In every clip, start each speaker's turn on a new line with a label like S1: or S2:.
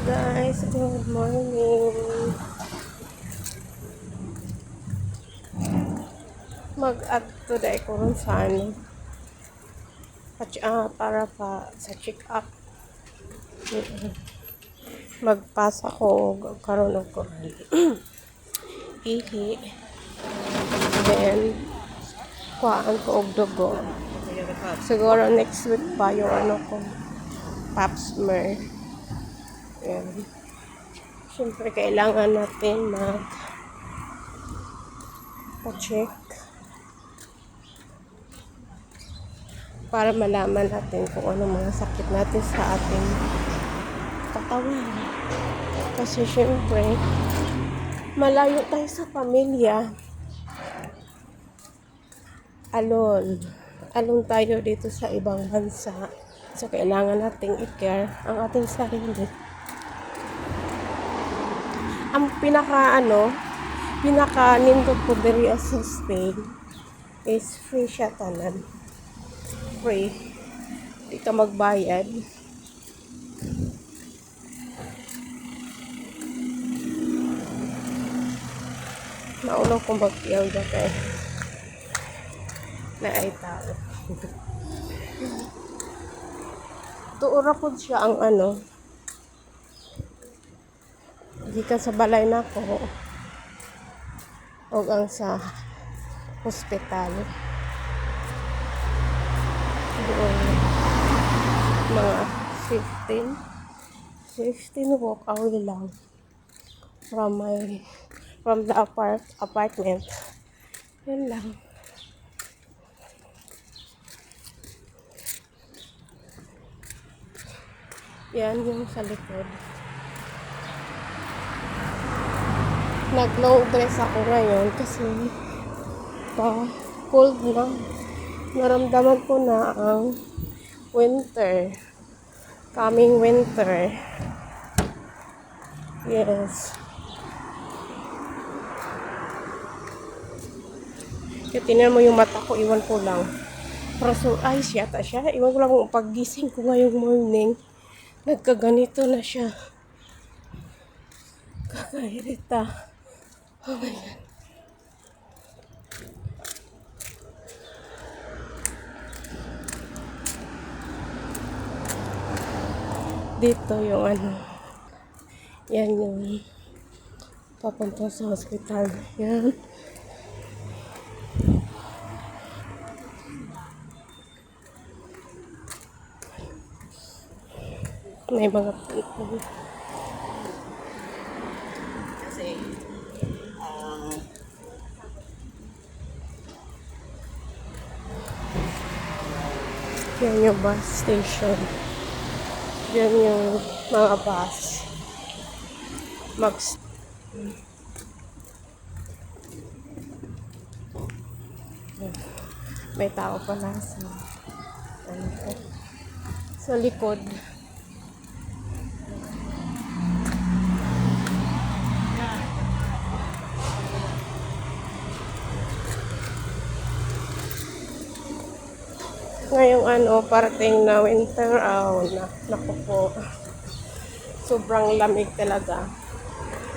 S1: Guys, good morning. Mag-add today ko rin sa para pa sa check-up. Magpasa ko karon ko ihi. Then kuhaan ko og dugo. Siguro next week pa yung ko pap smear. Yan. Siyempre kailangan natin check para malaman natin kung ano mga sakit natin sa ating katawan. Kasi syempre, malayo tayo sa pamilya. Alone tayo dito sa ibang bansa. So, kailangan nating i-care ang ating sarili. Ang pinaka-nindot po diri sa Spain is free siya tanan. Free. Di ka magbayad. Maulaw kong bagyaw dyan kay na ay tao. Tuura po siya ang di ka sa balay na ko o ang sa hospital. Doon mga 15 walk away lang from the apartment. Yun lang. Yan yung sa likod. Nag-long dress ako ngayon kasi cold na. Naramdaman ko na ang winter. Coming winter. Yes. Kaya tinan mo yung mata ko, iwan ko lang. Parang eyes yata siya. Iwan ko lang kung paggising ko ngayong morning. Nagkaganito na siya. Kakairita. Oh my God. Dito yung yan yung papunta sa hospital. Yan. May mga kasi yan yung bus station. Yan yung mga bus. May tao pala sa likod. Ngayong parating na winter, naku po, sobrang lamig talaga.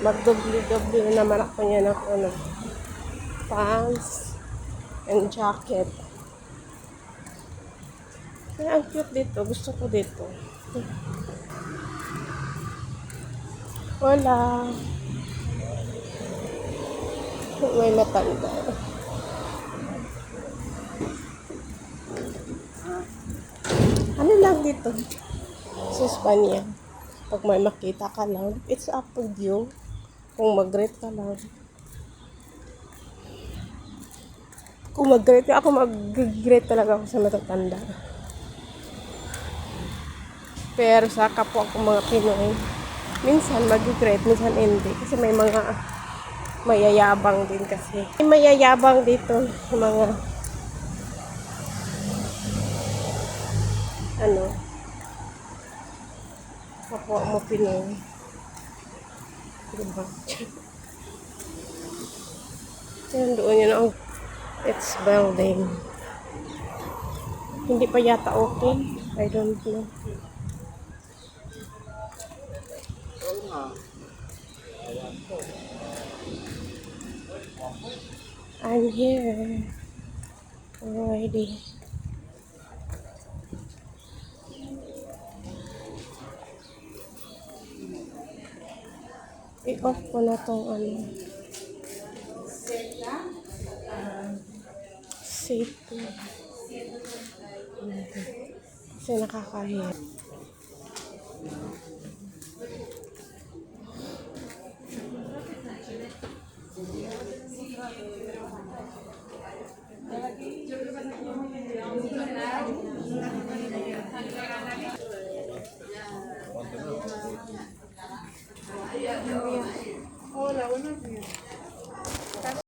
S1: Magdubli-dubli naman ako niya ng pants and jacket. Kaya ang cute dito, gusto ko dito. Wala. May matanda. Ano lang dito? Sa Espanya. Pag may makita ka lang, it's up to you. Kung mag-greet ka lang. Kung mag-greet ka, ako mag-greet talaga ako sa matatanda. Pero sa kapwa ko mga Pinoy, minsan mag-greet, minsan hindi. Kasi may mga mayayabang din kasi. May mayayabang dito mga kapwa mo Pinoy. Diba? Yan doon yun ang it's building. Hindi pa yata okay. I don't know. I'm here already. I-off ko na tong ano. Safety. Kasi nakakahiya.